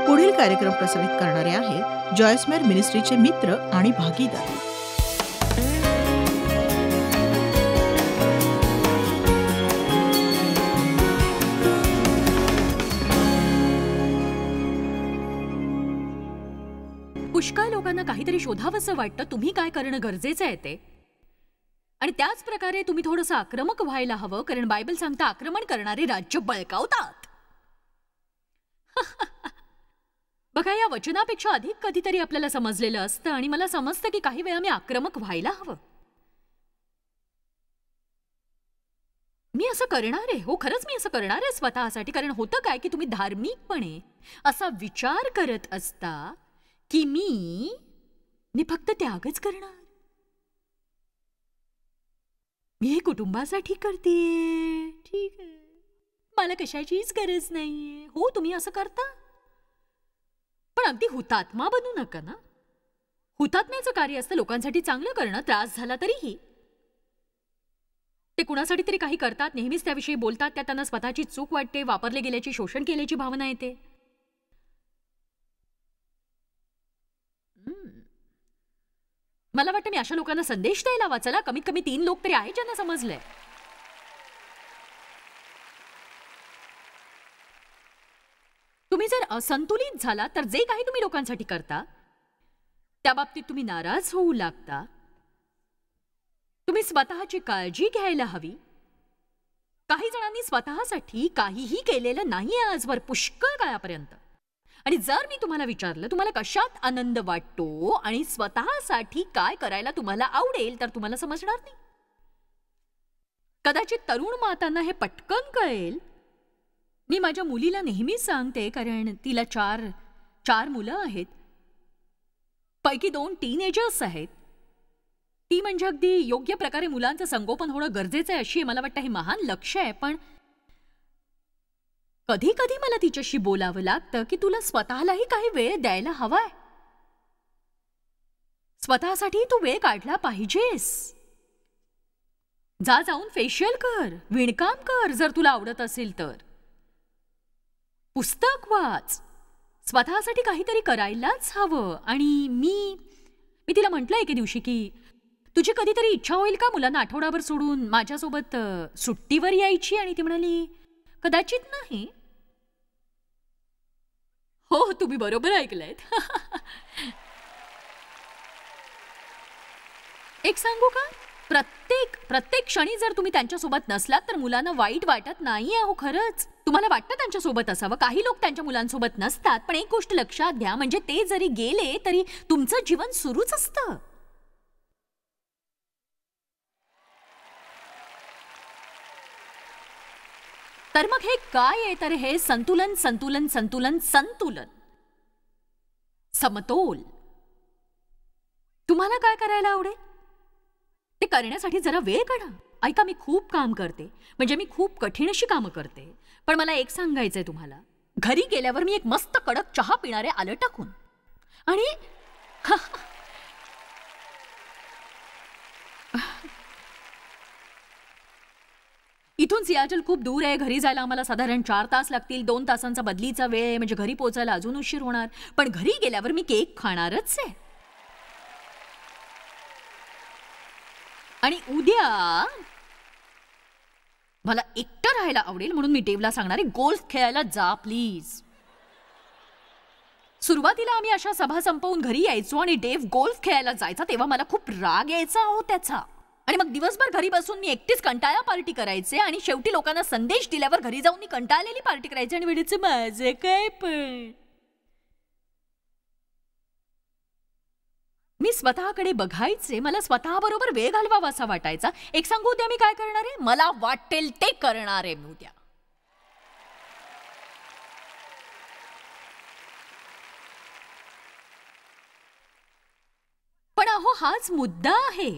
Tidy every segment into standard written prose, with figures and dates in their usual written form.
पुढील कार्यक्रम प्रसारित करणारे आहे जॉयस्मेर मिनिस्ट्रीचे मित्र आणि भागीदार. पुष्कळ लोकांना काहीतरी शोधावंसं वाटतं, तुम्ही काय करणं गरजेचं आहे ते. आणि त्याच प्रकारे तुम्ही थोडंसं आक्रमक व्हायला हवं, कारण बायबल सांगतं आक्रमण करणारे राज्य बळकावतात. बघा, या वचनापेक्षा अधिक कधीतरी आपल्याला समजलेलं असतं आणि मला समजतं की काही वेळा मी आक्रमक व्हायला हवं. मी असं करणार आहे, हो खरंच मी असं करणार आहे स्वतःसाठी. कारण होतं काय की तुम्ही धार्मिकपणे असा विचार करत असता की मी फक्त त्यागच करणार, मी हे कुटुंबासाठी करतेय, ठीक आहे, मला कशाचीच गरज नाहीये. हो तुम्ही असं करता, पण अगदी हुतात्मा बनू नका ना. हुतात्म्याचं कार्य असतं लोकांसाठी चांगलं करणं, त्रास झाला तरीही. ते कुणासाठी तरी काही करतात, नेहमीच त्याविषयी बोलतात, त्यात त्यांना स्वतःची चूक वाटते, वापरले गेल्याची, शोषण केल्याची भावना येते. मला वाटतं मी अशा लोकांना संदेश द्यायला वाचला. कमीत कमी 3 लोक तरी आहेत ज्यांना समजलंय. तुम्ही जर असंतुलित झाला तर जे काही तुम्ही लोकांसाठी करता त्या बाबतीत तुम्ही नाराज होऊ लागता. तुम्ही स्वतःची काळजी घ्यायला हवी. काही जणांनी स्वतःसाठी काहीही केलेलं नाहीये आजवर, पुष्कळ काळापर्यंत. आणि जर मी तुम्हाला विचारलं तुम्हाला कशात आनंद वाटतो आणि स्वतःसाठी काय करायला तुम्हाला आवडेल, तर तुम्हाला समजणार नाही. कदाचित तरुण मातांना हे पटकन कळेल. मी माझ्या मुलीला नेहमी सांगते, कारण तिला चार मुलं आहेत, पैकी 2 टीनेजर्स आहेत. ती म्हणजे अगदी योग्य प्रकारे मुलांचं संगोपन होणं गरजेचं आहे अशी मला वाटतं हे महान लक्ष्य आहे. पण कधी कधी मला तिच्याशी बोलावं लागतं की तुला स्वतःलाही काही वेळ द्यायला हवाय. स्वतःसाठी तू वेळ काढला पाहिजेस. जाऊन फेशियल कर, विणकाम कर जर तुला आवडत असेल तर. पुस्तक वाच. स्वतःसाठी काहीतरी करायलाच हवं. आणि मी तिला म्हटलं एके दिवशी की तुझी कधीतरी इच्छा होईल का मुलांना आठवडाभर सोडून माझ्यासोबत सुट्टीवर यायची? आणि ती म्हणाली कदाचित नाही. हो तुम्ही बरोबर ऐकलंयत. एक सांगू का, प्रत्येक क्षणी जर तुम्ही त्यांच्यासोबत नसलात तर मुलांना वाईट वाटत नाही. अहो खरंच तुम्हाला वाटतं त्यांच्यासोबत असावं. काही लोक त्यांच्या मुलांसोबत नसतात, पण एक गोष्ट लक्षात घ्या, म्हणजे ते जरी गेले तरी तुमचं जीवन सुरूच असतं. तर मग हे काय आहे? तर हे संतुलन, संतुलन, संतुलन, संतुलन, समतोल. तुम्हाला काय करायला आवडेल ते करण्यासाठी जरा वेळ काढा. ऐका, मी खूप काम करते, म्हणजे मी खूप कठीण अशी कामं करते, पण मला एक सांगायचंय तुम्हाला. घरी गेल्यावर मी एक मस्त कडक चहा पिणारे आलं टाकून. आणि इथून सियाटल खूप दूर आहे. घरी जायला आम्हाला साधारण 4 तास लागतील. 2 तासांचा बदलीचा वेळ आहे, म्हणजे घरी पोहोचायला अजून उशीर होणार. पण घरी गेल्यावर मी केक खाणारच आहे. आणि उद्या मला एकटं राहायला आवडेल, म्हणून मी डेवला सांगणार आहे गोल्फ खेळायला जा प्लीज. सुरुवातीला आम्ही अशा सभा संपवून घरी यायचो आणि डेव गोल्फ खेळायला जायचा, तेव्हा मला खूप राग यायचा हो त्याचा. आणि मग दिवसभर घरी बसून मी एकटीच कंटाळा पार्टी करायचे आणि शेवटी लोकांना संदेश दिल्यावर घरी जाऊन मी कंटाळलेली पार्टी करायचे आणि वेळेचे माझे काय. पण मी स्वतःकडे बघायचे, मला स्वतःबरोबर वेळ घालवावा असा वाटायचा. एक सांगू उद्या मी काय करणार आहे? मला वाटेल ते करणार आहे मी उद्या. पण अहो हाच मुद्दा आहे.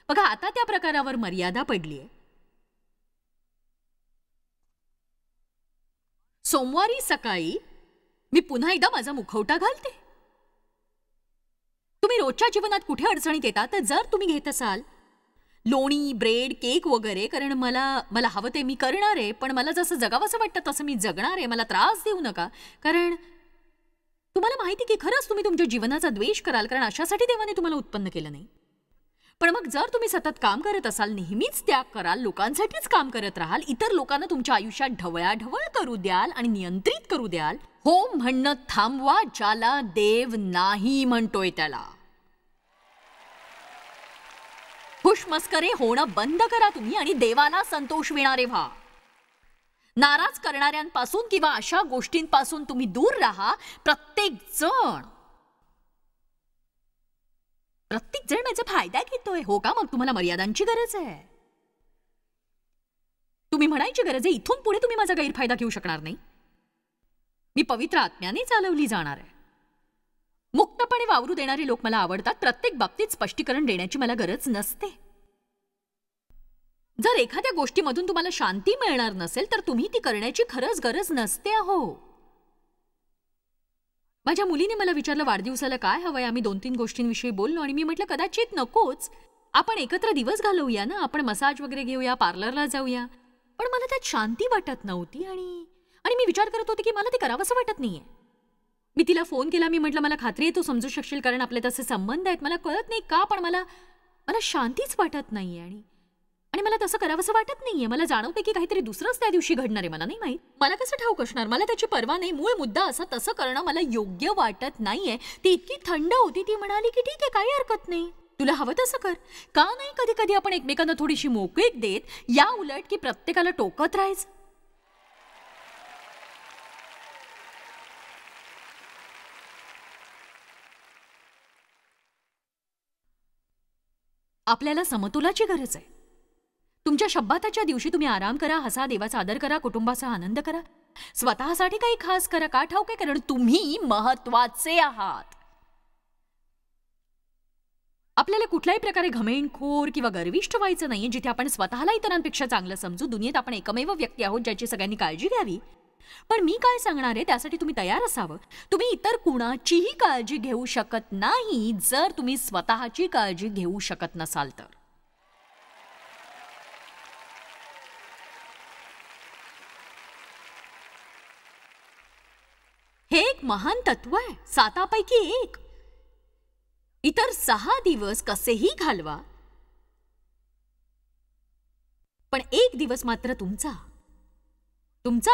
बघा, आता त्या प्रकारावर मर्यादा पडलीय. सोमवारी सकाळी मी पुन्हा एकदा माझा मुखवटा घालते. तुम्ही रोजच्या जीवनात कुठे अडचणीत येतात, तर जर तुम्ही घेत असाल लोणी, ब्रेड, केक वगैरे, कारण मला हवं ते मी करणार आहे, पण मला जसं जगावंसं वाटतं तसं मी जगणार आहे. मला त्रास देऊ नका, कारण माहिती की खरंच तुम्ही तुमच्या जीवनाचा द्वेष कराल, कारण अशासाठी देवाने तुम्हाला उत्पन्न केलं नाही. पण मग जर तुम्ही सतत काम करत असाल, नेहमीच त्याग कराल, लोकांसाठीच काम करत राहाल, इतर लोकांना तुमच्या आयुष्यात ढवळाढवळ करू द्याल आणि नियंत्रित करू द्याल, हो म्हणणं थांबवा ज्याला देव नाही म्हणतोय त्याला. खुशमस्करे होणं बंद करा तुम्ही आणि देवाला संतोष विणारे व्हा. नाराज करणाऱ्यांपासून किंवा अशा गोष्टींपासून तुम्ही दूर राहा. प्रत्येक जण याचा फायदा घेतोय, हो का? मग तुम्हाला मर्यादांची गरज आहे. तुम्ही म्हणायची गरज आहे, इथून पुढे तुम्ही माझा गैरफायदा घेऊ शकणार नाही. मी पवित्र आत्म्याने चालवली जाणार आहे. मुक्तपणे वावरू देणारे लोक मला आवडतात. प्रत्येक बाबतीत स्पष्टीकरण देण्याची मला गरज नसते. जर एखाद्या गोष्टीमधून तुम्हाला शांती मिळणार नसेल तर तुम्ही ती करण्याची खरंच गरज नसते. अहो, माझ्या मुलीने मला विचारलं वाढदिवसाला काय हवंय. आम्ही 2-3 गोष्टींविषयी बोललो आणि मी म्हटलं कदाचित नकोच, आपण एकत्र दिवस घालवूया ना, आपण मसाज वगैरे घेऊया, पार्लरला जाऊया. पण मला त्यात शांती वाटत नव्हती आणि मी विचार करत होते की मला ते करावंसं वाटत नाहीये. मी तिला फोन केला. मी म्हटलं मला खात्री आहे तू समजू शकशील, कारण आपले तसे संबंध आहेत. मला कळत नाही का, पण मला शांतीच वाटत नाहीये आणि मला तसं करावंसं वाटत नाहीये. मला जाणवते की काहीतरी दुसरंच त्या दिवशी घडणार आहे. मला नाही माहित, मला कसं ठाऊक असणार. मला त्याची पर्वा नाही. मूळ मुद्दा असा, तसं करणं मला योग्य वाटत नाहीये. ती इतकी थंड होती. ती म्हणाली की ठीक आहे, काही हरकत नाही, तुला हवं तसं कर. का नाही कधी कधी आपण एकमेकांना थोडीशी मोकळीक देत, या उलट की प्रत्येकाला टोकत राहायचं. आपल्याला समतोलाची गरज आहे. तुमच्या शब्बाताच्या दिवशी तुम्ही आराम करा, हसा, देवाचा आदर करा, कुटुंबाचा आनंद करा, स्वतःसाठी काही खास करा. का ठाऊक आहे? कारण तुम्ही महत्वाचे आहात. आपल्याला कुठल्याही प्रकारे घमेंडखोर किंवा गर्विष्ठ व्हायचं नाहीये, जिथे आपण स्वतःला इतरांपेक्षा चांगलं समजू. दुनियेत आपण एकमेव व्यक्ती आहोत ज्याची सगळ्यांनी काळजी घ्यावी. पण मी काय सांगणार आहे त्यासाठी तुम्ही तयार असावं. तुम्ही इतर कुणाचीही काळजी घेऊ शकत नाही जर तुम्ही स्वतःची काळजी घेऊ शकत नसाल तर. हे एक महान तत्व आहे, 7पैकी 1. इतर 6 दिवस कसेही घालवा, पण 1 दिवस मात्र तुमचा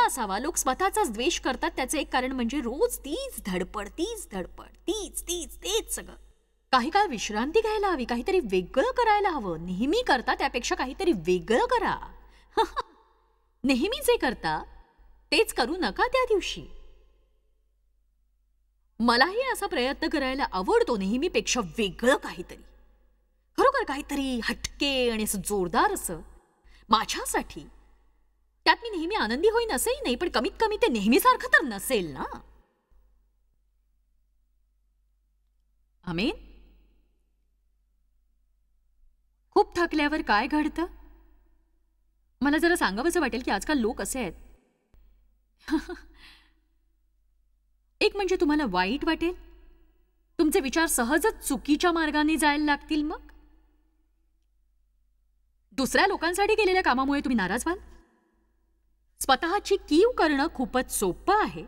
असावा. लोक स्वतःचाच द्वेष करतात. त्याचं एक कारण म्हणजे रोज तीच धडपड, तेच सगळं. काही काळ विश्रांती घ्यायला हवी, काहीतरी वेगळं करायला हवं. नेहमी करता त्यापेक्षा काहीतरी वेगळं करा. नेहमी जे करता तेच करू नका त्या दिवशी. मलाही असा प्रयत्न करायला आवडतो, नेहमीपेक्षा वेगळं काहीतरी, खरोखर काहीतरी हटके आणि असं जोरदार असं माझ्यासाठी. त्यात मी नेहमी आनंदी होईन असंही नाही, पण कमीत कमी ते नेहमीसारखं तर नसेल ना. आमेन. खूप थकल्यावर काय घडतं? मला जरा सांगावंसं वाटेल की आजकाल लोक असे आहेत. एक म्हणजे तुम्हाला वाईट वाटेल, तुमचे विचार सहजच चुकीच्या मार्गाने जायला लागतील. मग दुसऱ्या लोकांसाठी केलेल्या कामामुळे तुम्ही नाराज व्हाल. स्वतःची कीव करणं खूपच सोपं आहे.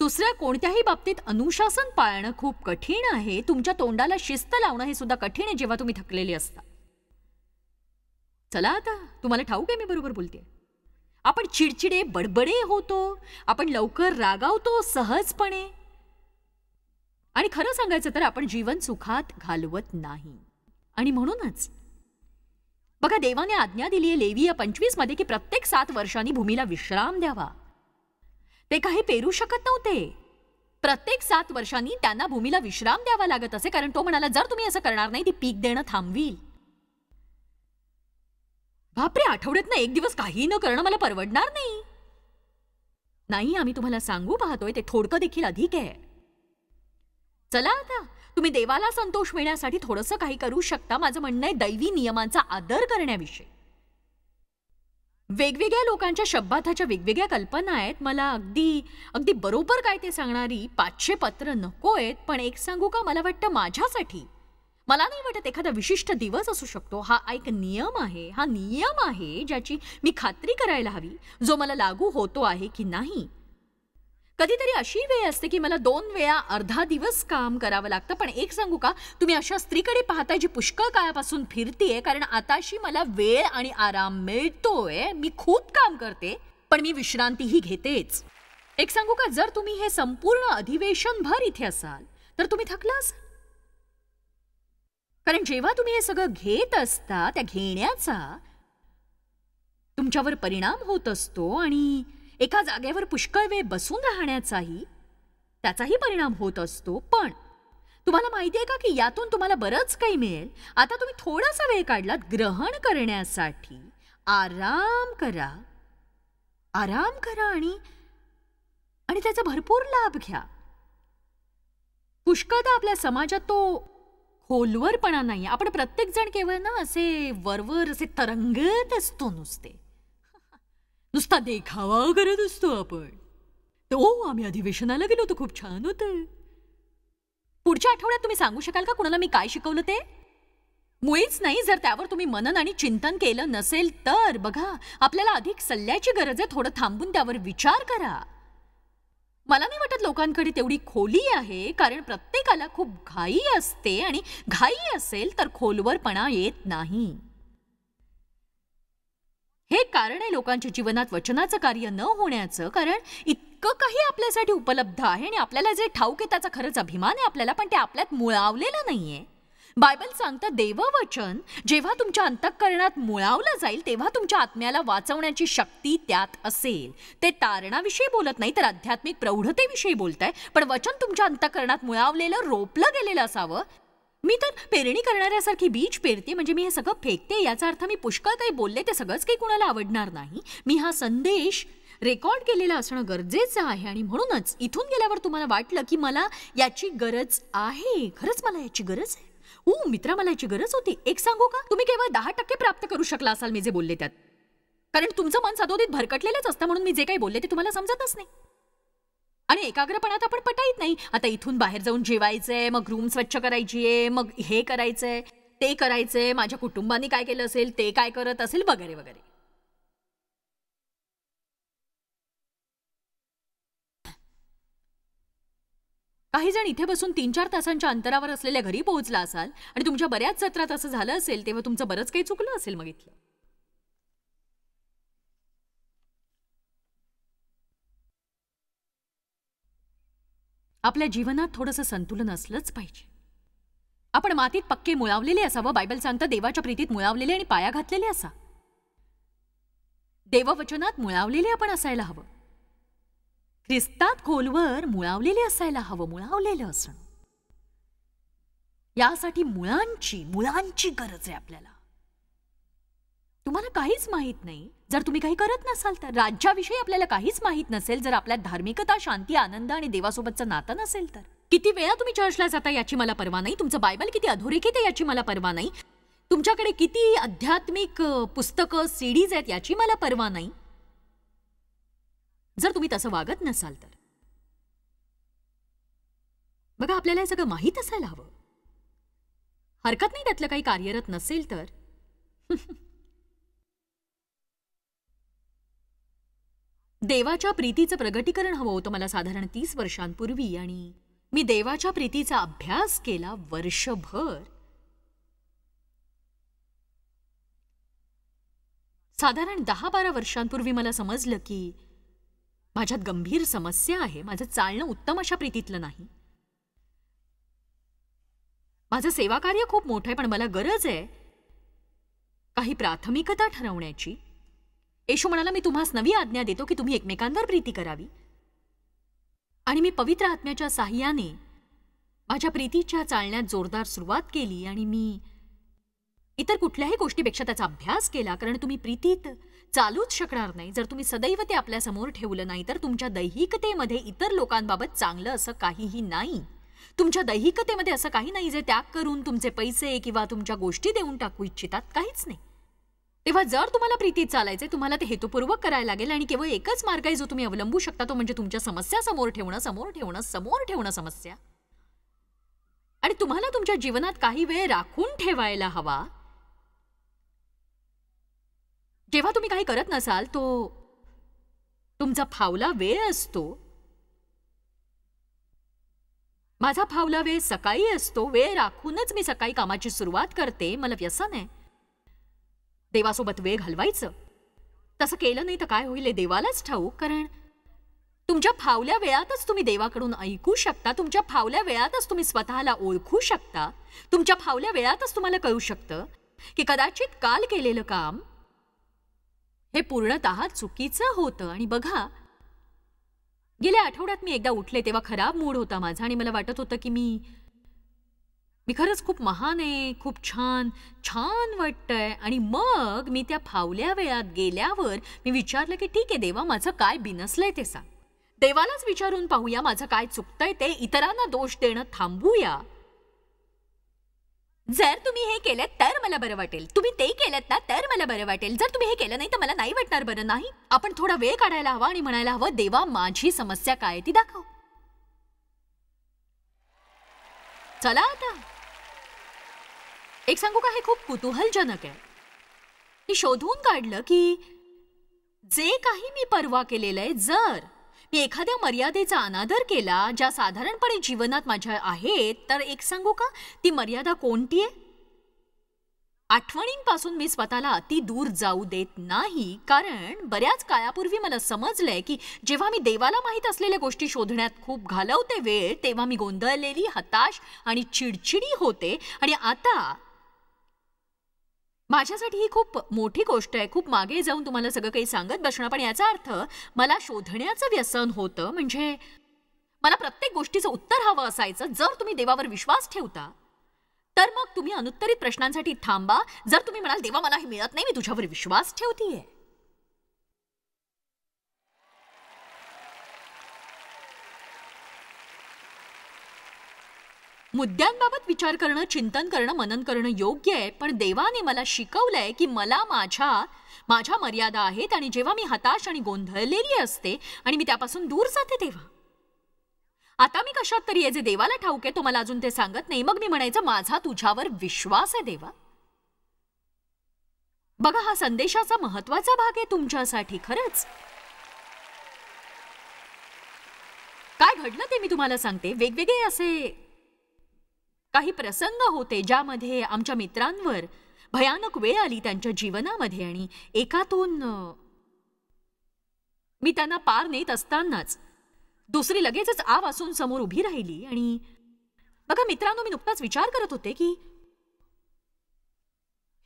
दुसऱ्या कोणत्याही बाबतीत अनुशासन पाळणं खूप कठीण आहे. तुमच्या तोंडाला शिस्त लावणं हे सुद्धा कठीण आहे जेव्हा तुम्ही थकलेले असता. चला आता, तुम्हाला ठाऊक आहे मी बरोबर बोलते. आपण चिडचिडे, बडबडे होतो, आपण लवकर रागावतो सहजपणे, आणि खरं सांगायचं तर आपण जीवन सुखात घालवत नाही. आणि म्हणूनच बघा, देवाने आज्ञा दिली आहे लेवीय 25 मध्ये की प्रत्येक 7 वर्षांनी भूमीला विश्राम द्यावा. ते काही पेरू शकत नव्हते. प्रत्येक 7 वर्षांनी त्यांना भूमीला विश्राम द्यावा लागत असे, कारण तो म्हणाला जर तुम्ही असं करणार नाही ती पीक देणं थांबवील. बापरे, आठवड्यातनं 1 दिवस काही न करणं मला परवडणार नाही. नाही, आम्ही तुम्हाला सांगू पाहतोय ते थोडकं देखील अधिक आहे. चला आता, तुम्ही देवाला संतोष मिळण्यासाठी थोडंसं काही करू शकता. माझं म्हणणं आहे दैवी नियमांचा आदर करण्याविषयी. वेगवेगळ्या लोकांच्या शब्दाच्या वेगवेगळ्या कल्पना आहेत. मला अगदी बरोबर काय ते सांगणारी 500 पत्र नको आहेत. पण एक सांगू का, मला वाटतं माझ्यासाठी, मला नाही वाटत एखादा विशिष्ट दिवस असू शकतो. हा एक नियम आहे, हा नियम आहे ज्याची मी खात्री करायला हवी, जो मला लागू होतो आहे की नाही. कधीतरी अशी वेळ असते की मला 2 वेळा अर्धा दिवस काम करावं लागतं. पण एक सांगू का, तुम्ही अशा स्त्रीकडे पाहताय जी पुष्कळ काळापासून फिरतीये, कारण आताशी मला वेळ आणि आराम मिळतोय. मी खूप काम करते, पण मी विश्रांतीही घेतेच. एक सांगू का, जर तुम्ही हे संपूर्ण अधिवेशनभर इथे असाल तर तुम्ही थकला असाल. कारण जेव्हा तुम्ही हे सगळं घेत असता, त्या घेण्याचा तुमच्यावर परिणाम होत असतो आणि एका जागेवर पुष्कळ वेळ बसून राहण्याचाही त्याचाही परिणाम होत असतो. पण तुम्हाला माहिती आहे का की यातून तुम्हाला बरंच काही मिळेल. आता तुम्ही थोडासा वेळ काढलात ग्रहण करण्यासाठी. आराम करा, आराम करा आणि त्याचा भरपूर लाभ घ्या. पुष्कळदा आपल्या समाजात तो खोलवरपणा नाही. आपण प्रत्येक जण केवळ ना असे वरवर असे तरंगत असतो, नुसता देखावा करत असतो आपण. आम्ही अधिवेशनाला गेलो होतो, खूप छान होतं. पुढच्या आठवड्यात तुम्ही सांगू शकाल का कुणाला मी काय शिकवलं ते? मुळीच नाही. जर त्यावर तुम्ही मनन आणि चिंतन केलं नसेल तर बघा, आपल्याला अधिक सल्ल्याची गरज आहे. थोडं थांबून त्यावर विचार करा. मला नाही वाटत लोकांकडे तेवढी खोली आहे, कारण प्रत्येकाला खूप घाई असते आणि घाई असेल तर खोलवरपणा येत नाही. हे कारण आहे लोकांच्या जीवनात वचनाचं कार्य न होण्याचं. कारण इतकं काही आपल्यासाठी उपलब्ध आहे आणि आपल्याला जे ठाऊक आहे त्याचा खरंच अभिमान आहे आपल्याला, पण ते आपल्यात मुळावलेलं नाहीये. बायबल सांगतं देववचन जेव्हा तुमच्या अंतःकरणात मुळावलं जाईल तेव्हा तुमच्या आत्म्याला वाचवण्याची शक्ती त्यात असेल. ते तारणाविषयी बोलत नाही तर आध्यात्मिक प्रौढतेविषयी बोलताय. पण वचन तुमच्या अंतःकरणात मुळावलेलं, रोपलं गेलेलं असावं. मी तर पेरणी करणाऱ्यासारखी बीज पेरते, म्हणजे मी हे सगळं फेकते. याचा अर्थ मी पुष्कळ काही बोलले ते सगळंच काही कुणाला आवडणार नाही. मी हा संदेश रेकॉर्ड केलेला असणं गरजेचं आहे आणि म्हणूनच इथून गेल्यावर तुम्हाला वाटलं की मला याची गरज आहे, खरंच मला याची गरज आहे. मित्रा, मला याची गरज होती. एक सांगू का, तुम्ही केवळ 10% प्राप्त करू शकला असाल मी जे बोलले त्यात. कारण तुमचं मन सदोदित भरकटलेलंच असतं, म्हणून मी जे काही बोलले ते तुम्हाला समजतच नाही. आणि एकाग्रपणात आपण पटाईत नाही. आता इथून बाहेर जाऊन जेवायचंय, मग रूम स्वच्छ करायचीये, मग हे करायचंय, ते करायचंय, माझ्या कुटुंबाने काय केलं असेल, ते काय करत असेल, वगैरे वगैरे. काही जण इथे बसून 3-4 तासांच्या अंतरावर असलेल्या घरी पोहोचला असाल आणि तुमच्या बऱ्याच सत्रात असं झालं असेल, तेव्हा तुमचं बरंच काही चुकलं असेल. मग इथलं आपल्या जीवनात थोडंसं संतुलन असलंच पाहिजे. आपण मातीत पक्के मुळावलेले असावं. बायबल सांगतं देवाच्या प्रीतीत मुळावलेले आणि पाया घातलेले असा. देववचनात मुळावलेले आपण असायला हवं. ख्रिस्तात खोलवर मुळावलेले असायला हवं. मुळावलेलं असणं, यासाठी मुळांची गरज आहे आपल्याला. तुम्हाला काहीच माहित नाही जर तुम्ही काही करत नसाल तर. राज्याविषयी आपल्याला काहीच माहित नसेल जर आपल्यात धार्मिकता, शांती, आनंद आणि देवासोबतचं नातं नसेल तर. किती वेळा तुम्ही चर्चला जाता याची मला पर्वा नाही. तुमचं बायबल किती अधोरेखित आहे याची मला पर्वा नाही. तुमच्याकडे किती आध्यात्मिक पुस्तकं, सीडीज आहेत याची मला पर्वा नाही. जर तुम्ही तसं वागत नसाल तर बघा, आपल्याला हे सगळं माहीत असायला हवं. हरकत नाही त्यातलं काही कार्यरत नसेल तर. देवाच्या प्रीतीचं प्रगटीकरण हवं होतं मला साधारण 30 वर्षांपूर्वी आणि मी देवाच्या प्रीतीचा अभ्यास केला वर्षभर. साधारण 10-12 वर्षांपूर्वी मला समजलं की माझ्यात गंभीर समस्या आहे. माझं चालणं उत्तम अशा प्रीतीतलं नाही. माझं सेवाकार्य खूप मोठं आहे, पण मला गरज आहे काही प्राथमिकता ठरवण्याची. येशू म्हणाला, मी तुम्हास नवी आज्ञा देतो की तुम्ही एकमेकांवर प्रीती करावी. आणि मी पवित्र आत्म्याच्या साहाय्याने माझ्या प्रीतीच्या चालण्यात जोरदार सुरुवात केली आणि मी इतर कुठल्याही गोष्टीपेक्षा त्याचा अभ्यास केला. कारण तुम्ही प्रीतीत चालूच शकणार नाही जर तुम्ही सदैव ते आपल्या समोर ठेवलं नाही तर. तुमच्या दैहिकतेमध्ये इतर लोकांबाबत चांगलं असं काहीही नाही. तुमच्या दैहिकतेमध्ये असं काही नाही जे त्याग करून तुमचे पैसे किंवा तुमच्या गोष्टी देऊन टाकू इच्छितात. काहीच नाही. तेव्हा जर तुम्हाला प्रीतीत चालायचे, तुम्हाला ते हेतुपूर्वक करायला लागेल आणि केवळ एकच मार्ग आहे जो तुम्ही अवलंबू शकता, तो म्हणजे तुमच्या समस्या समोर ठेवणं समस्या. आणि तुम्हाला तुमच्या जीवनात काही वेळ राखून ठेवायला हवा. जेव्हा तुम्ही काही करत नसाल तो तुमचा फावला वेळ असतो. माझा फावला वेळ सकाळी असतो, वेळ राखूनच मी सकाळी कामाची सुरुवात करते. मला व्यसन आहे देवासोबत वेळ घालवायचं. तसं केलं नाही तर काय होईल हे देवालाच ठाऊक. कारण तुमच्या फावल्या वेळातच तुम्ही देवाकडून ऐकू शकता, तुमच्या फावल्या वेळातच तुम्ही स्वतःला ओळखू शकता, तुमच्या फावल्या वेळातच तुम्हाला कळू शकतं की कदाचित काल केलेलं काम हे पूर्णतः चुकीचं होतं. आणि बघा, गेल्या आठवड्यात मी एकदा उठले तेव्हा खराब मूड होता माझा आणि मला वाटत होतं की मी खरंच खूप महान आहे, खूप छान छान वाटतंय. आणि मग मी त्या फावल्या वेळात गेल्यावर मी विचारलं की ठीक आहे देवा, माझं काय बिनसलंय ते सांग. देवालाच विचारून पाहूया माझं काय चुकतंय ते, इतरांना दोष देणं थांबूया. जर तुम्ही हे केलं तर मला बरं वाटेल, तुम्ही ते केलं ना तर मला बरं वाटेल, जर तुम्ही हे केलं नाही तर मला नाही वाटणार बरं. नाही, आपण थोडा वेळ काढायला हवा आणि म्हणायला हवं देवा, माझी समस्या काय ती दाखव. चला आता एक सांगू का, हे खूप कुतूहलजनक आहे. मी शोधून काढलं की जे काही मी परवा केलेलं आहे, जर मी एखाद्या मर्यादेचा अनादर केला ज्या साधारणपणे जीवनात माझ्या आहेत, तर एक सांगू का, ती मर्यादा कोणती आहे? आठवणींपासून मी स्वतःला अति दूर जाऊ देत नाही. कारण बऱ्याच काळापूर्वी मला समजलंय की जेव्हा मी देवाला माहीत असलेल्या गोष्टी शोधण्यात खूप घालवते वेळ, तेव्हा मी गोंधळलेली, हताश आणि चिडचिडी होते. आणि आता माझ्यासाठी ही खूप मोठी गोष्ट आहे, खूप मागे जाऊन तुम्हाला सगळं काही सांगत बसणं. पण याचा अर्थ मला शोधण्याचं व्यसन होतं. म्हणजे मला प्रत्येक गोष्टीचं उत्तर हवं असायचं. जर तुम्ही देवावर विश्वास ठेवता तर मग तुम्ही अनुत्तरित प्रश्नांसाठी थांबा. जर तुम्ही म्हणाल देवा मला हे मिळत नाही, मी तुझ्यावर विश्वास ठेवतीये, मुद्द्यांबाबत विचार करणं, चिंतन करणं, मनन करणं योग्य आहे. पण देवाने मला शिकवलंय की मला माझ्या मर्यादा आहेत. आणि जेव्हा मी हताश आणि गोंधळलेली असते आणि मी त्यापासून दूर जाते तेव्हा आता मी कशात तरी आहे जे देवाला ठाऊक आहे, तो मला अजून ते सांगत नाही. मग मी म्हणायचं माझा तुझ्यावर विश्वास आहे देवा. बघा, हा संदेशाचा महत्वाचा भाग आहे तुमच्यासाठी. खरंच काय घडलं ते मी तुम्हाला सांगते. वेगवेगळे असे काही प्रसंग होते ज्यामध्ये आमच्या मित्रांवर भयानक वेळ आली त्यांच्या जीवनामध्ये. आणि एकातून मी त्यांना पार नेत असतानाच दुसरी लगेचच आ वासून समोर उभी राहिली. आणि बघा मित्रांनो, मी नुकताच विचार करत होते की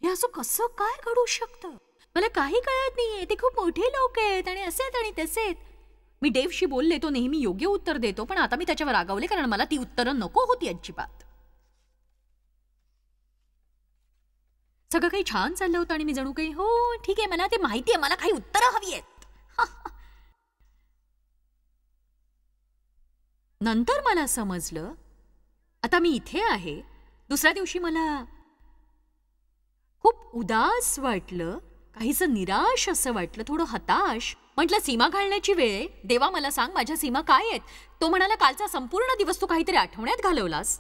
हे असं कसं काय घडू शकतं. मला काही कळत नाहीये. ते खूप मोठे लोक आहेत आणि असेत आणि तसेत. मी डेव्हशी बोलले, तो नेहमी योग्य उत्तर देतो, पण आता मी त्याच्यावर रागावले कारण मला ती उत्तरं नको होती अजिबात. सगळं काही छान चाललं होतं आणि मी जणू काही हो ठीक आहे, मला ते माहिती आहे, मला काही उत्तरं हवी आहेत. नंतर मला समजलं, आता मी इथे आहे. दुसऱ्या दिवशी मला खूप उदास वाटलं, काहीसं निराश असं वाटलं, थोडं हताश. म्हटलं सीमा घालण्याची वेळ. देवा मला सांग माझ्या सीमा काय आहेत. तो म्हणाला कालचा संपूर्ण दिवस तू काहीतरी आठवण्यात घालवलास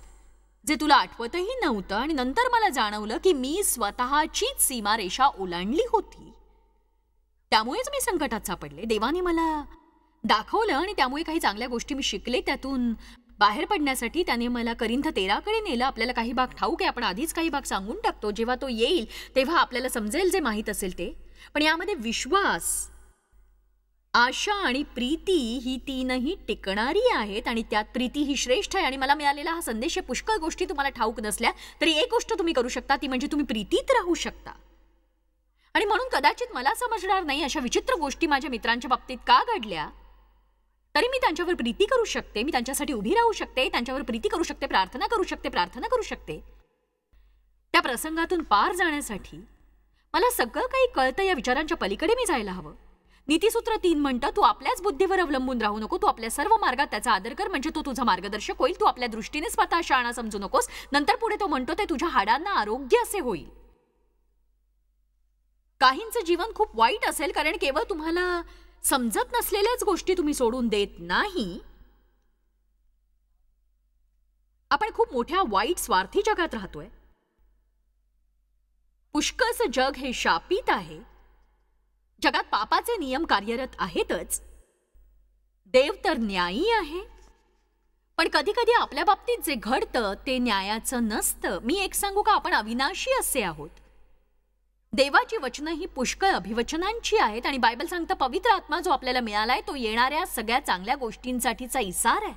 जे तुला आठवतही नव्हतं. आणि नंतर मला जाणवलं की मी स्वतःचीच सीमारेषा ओलांडली होती. त्यामुळेच मी संकटात सापडले. देवाने मला दाखवलं आणि त्यामुळे काही चांगल्या गोष्टी मी शिकले. त्यातून बाहेर पडण्यासाठी त्याने मला करिंथ 13 कडे नेलं. आपल्याला काही भाग ठाऊक आहे, आपण आधीच काही भाग सांगून टाकतो. जेव्हा तो येईल तेव्हा आपल्याला समजेल जे माहीत असेल ते. पण यामध्ये विश्वास, आशा आणि प्रीती ही तीनही टिकणारी आहेत. आणि त्यात प्रीती ही श्रेष्ठ आहे. आणि मला मिळालेला हा संदेश, पुष्कळ गोष्टी तुम्हाला ठाऊक नसल्या तरी एक गोष्ट तुम्ही करू शकता, ती म्हणजे तुम्ही प्रीतीत राहू शकता. आणि म्हणून कदाचित मला समजणार नाही अशा विचित्र गोष्टी माझ्या मित्रांच्या बाबतीत का घडल्या, तरी मी त्यांच्यावर प्रीती करू शकते. मी त्यांच्यासाठी उभी राहू शकते, त्यांच्यावर प्रीती करू शकते, प्रार्थना करू शकते. त्या प्रसंगातून पार जाण्यासाठी मला सगळं काही कळतं. या विचारांच्या पलीकडे मी जायला हवं. नीतिसूत्र 3 म्हणतं, तू आपल्याच बुद्धीवर अवलंबून राहू नको. तू आपल्या सर्व मार्गात त्याचा आदर कर, म्हणजे तो तुझा मार्गदर्शक होईल. तू आपल्या दृष्टीने स्वतः शहाणा समजू नकोस. नंतर पुढे तो म्हणतो, ते तुझ्या हाडांना आरोग्य असे होईल. काहींचं जीवन खूप वाईट असेल कारण केवळ तुम्हाला समजत नसलेल्याच गोष्टी तुम्ही सोडून देत नाही. आपण खूप मोठ्या वाईट स्वार्थी जगात राहतोय. पुष्कळचं जग हे शापित आहे. जगात पापाचे नियम कार्यरत आहेतच. देव तर न्यायी आहे. पण कधी कधी आपल्या बाबतीत जे घडतं ते न्यायाचं नसतं. मी एक सांगू का, आपण अविनाशी असे आहोत. देवाची वचनं ही पुष्कळ अभिवचनांची आहेत आणि बायबल सांगतं पवित्र आत्मा जो आपल्याला मिळालाय तो येणाऱ्या सगळ्या चांगल्या गोष्टींसाठीचा इसार आहे.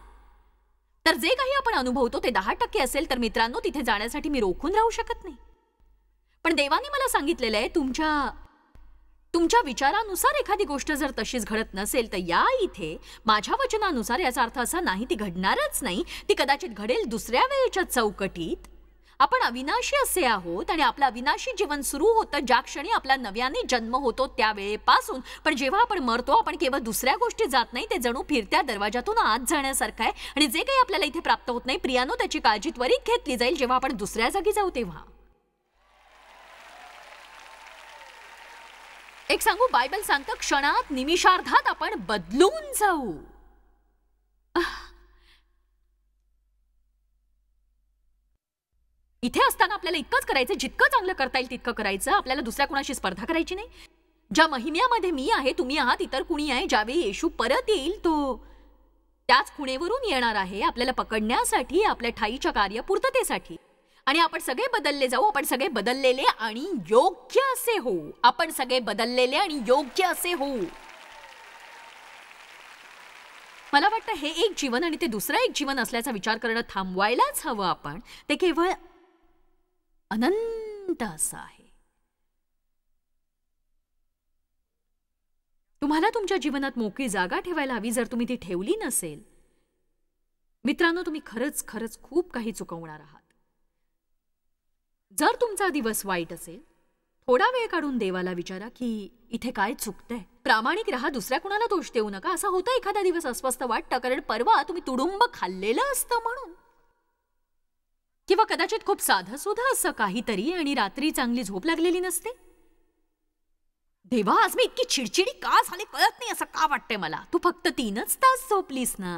तर जे काही आपण अनुभवतो ते 10% असेल तर मित्रांनो तिथे जाण्यासाठी मी रोखून राहू शकत नाही. पण देवाने मला सांगितलेलं आहे तुमच्या विचारानुसार एखादी गोष्ट जर तशीच घडत नसेल तर या इथे माझ्या वचनानुसार, याचा अर्थ असा नाही ती घडणारच नाही, ती कदाचित घडेल दुसऱ्या वेळेच्या चौकटीत. आपण अविनाशी असे आहोत आणि आपलं अविनाशी जीवन सुरू होतं ज्या क्षणी आपला नव्याने जन्म होतो त्या वेळेपासून. पण जेव्हा आपण मरतो आपण केवळ दुसऱ्या गोष्टी जात नाही, ते जणू फिरत्या दरवाजातून आत जाण्यासारखं आहे. आणि जे काही आपल्याला इथे प्राप्त होत नाही प्रियानो त्याची काळजी त्वरित घेतली जाईल जेव्हा आपण दुसऱ्या जागी जाऊ तेव्हा. एक सांगू, बायबल सांगतं क्षणात निमिषार्धात आपण बदलून जाऊ. इथे असताना आपल्याला इतकंच करायचं, जितकं चांगलं करता येईल तितकं करायचं. आपल्याला दुसऱ्या कुणाशी स्पर्धा करायची नाही. ज्या महिम्यामध्ये मी आहे, तुम्ही आहात, इतर कुणी आहे, ज्यावेळी येशू परत येईल तो त्याच खुणेवरून येणार आहे आपल्याला पकडण्यासाठी, आपल्या ठाईच्या कार्यपूर्ततेसाठी. आणि आपण सगळे बदलले जाऊ. आपण सगळे बदललेले आणि योग्य असे होऊ. आपण सगळे बदललेले आणि योग्य असे होऊ. मला वाटतं हे एक जीवन आणि ते दुसरं एक जीवन असल्याचा विचार करणं थांबवायलाच हवं आपण. ते केवळ अनंत असं आहे. तुम्हाला तुमच्या जीवनात मोकळी जागा ठेवायला हवी. जर तुम्ही ती ठेवली नसेल मित्रांनो तुम्ही खरंच खरंच खूप काही चुकवणार आहात. जर तुमचा दिवस वाईट असेल थोडा वेळ काढून देवाला विचारा की इथे काय चुकतंय. प्रामाणिक राहा, दुसऱ्या कुणाला दोष देऊ नका. असं होतं एखादा दिवस अस्वस्थ वाटतं कारण परवा तुम्ही तुडुंब खाल्लेलं असतं म्हणून, किंवा कदाचित खूप साधं सुद्धा असं काहीतरी आणि रात्री चांगली झोप लागलेली नसते. देवा आज मी इतकी चिडचिडी का झाली कळत नाही, असं का वाटतंय मला. तू फक्त 3च तास झोपलीस ना.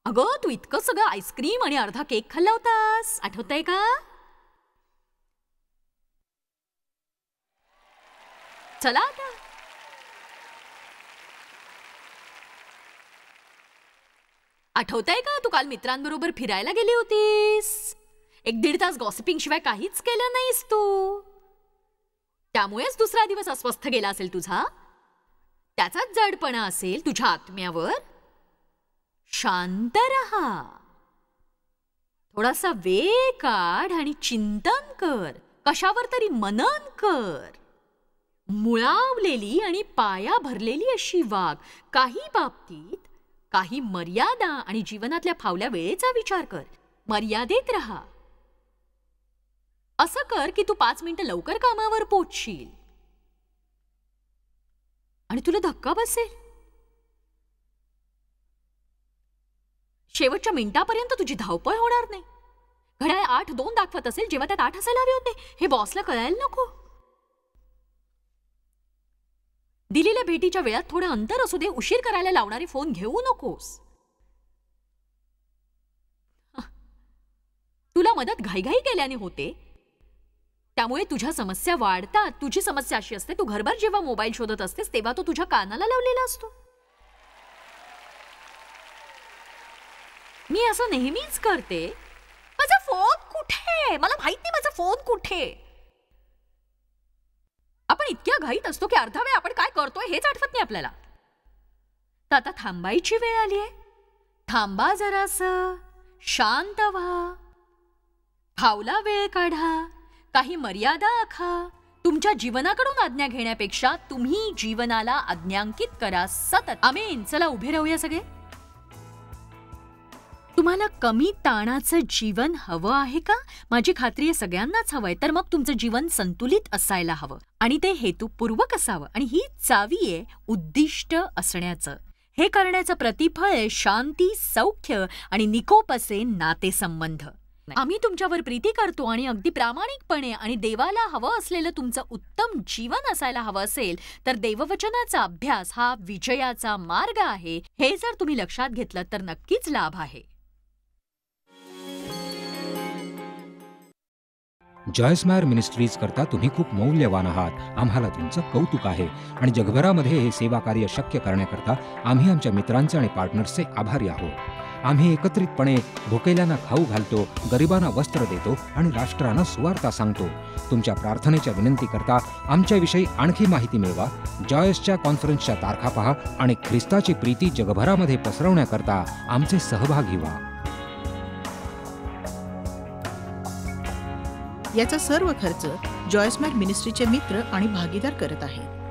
अगं तू इतकं सगळं आईस्क्रीम आणि अर्धा केक खाल्ला होतास, आठवतंय का. चला आता आठवतंय का तू काल मित्रांबरोबर फिरायला गेली होतीस. 1-1.5 तास गॉसिपिंग शिवाय काहीच केलं नाहीस तू. त्यामुळेच दुसरा दिवस अस्वस्थ गेला असेल तुझा. त्याचाच जडपणा असेल तुझ्या आत्म्यावर. शांत रहा, थोडासा वेळ काढ आणि चिंतन कर, कशावर तरी मनन कर. मुळावलेली आणि पाया भरलेली अशी वाग. काही बाबतीत काही मर्यादा आणि जीवनातल्या फावल्या वेळेचा विचार कर. मर्यादेत रहा. असं कर की तू 5 मिनिटं लवकर कामावर पोहोचशील आणि तुला धक्का बसेल. शेवटच्या मिनिटापर्यंत तुझी धावपळ होणार नाही. घड्याळ 8:02 दाखवत असेल जेव्हा त्यात 8 असायला हवे होते. हे बॉसला कळायला नको. दिलेल्या भेटीच्या वेळात थोडं अंतर असू दे. उशीर करायला लावणारे फोन घेऊ नकोस. तुला मदत घाईघाई केल्याने होते त्यामुळे तुझ्या समस्या वाढतात. तुझी समस्या अशी असते, तू घरभर जेव्हा मोबाईल शोधत असतेस तेव्हा तो तुझ्या कानाला लावलेला असतो. मी असं नेहमीच करते. माझा फोन कुठे, मला माहित नाही माझा फोन कुठे. आपण इतक्या घाईत असतो की अर्धा वेळ आपण काय करतोय हेच आठवत नाही आपल्याला. तर आता थांबायची वेळ आली आहे. थांबा जरासं, शांत व्हा, फावला वेळ काढा, काही मर्यादा आखा. तुमच्या जीवनाकडून आज्ञा घेण्यापेक्षा तुम्ही जीवनाला आज्ञांकित करा सतत. आमेन. चला उभे राहूया सगळे. तुम्हाला कमी ताणाचं जीवन हवं आहे का? माझी खात्री आहे सगळ्यांनाच हवंय. तर मग तुमचं जीवन संतुलित असायला हवं आणि ते हेतुपूर्वक असावं. आणि ही चावी आहे उद्दिष्ट असण्याचं. हे करण्याचं प्रतिफळ आहे शांती, सौख्य आणि निकोप असे नातेसंबंध. आम्ही तुमच्यावर प्रीती करतो आणि अगदी प्रामाणिकपणे आणि देवाला हवं असलेलं तुमचं उत्तम जीवन असायला हवं असेल तर देववचनाचा अभ्यास हा विजयाचा मार्ग आहे. हे जर तुम्ही लक्षात घेतलं तर नक्कीच लाभ आहे. जॉयस्मायर मिनिस्ट्रीज करता तुम्ही खूप मौल्यवान आहात. आम्हाला तुमचं कौतुक आहे आणि जगभरामध्ये हे सेवा कार्य शक्य करण्याकरता आम्ही आमच्या मित्रांचे आणि पार्टनर्सचे आभारी आहोत. आम्ही एकत्रितपणे भुकेल्यांना खाऊ घालतो, गरिबांना वस्त्र देतो आणि राष्ट्रांना सुवार्ता सांगतो. तुमच्या प्रार्थनेच्या विनंतीकरता आमच्याविषयी आणखी माहिती मिळवा. जॉयसच्या कॉन्फरन्सच्या तारखा पहा आणि ख्रिस्ताची प्रीती जगभरामध्ये पसरवण्याकरता आमचे सहभागी व्हा. याचा सर्व खर्च जॉयस्मॅर मिनिस्ट्रीचे मित्र आणि भागीदार करत आहेत.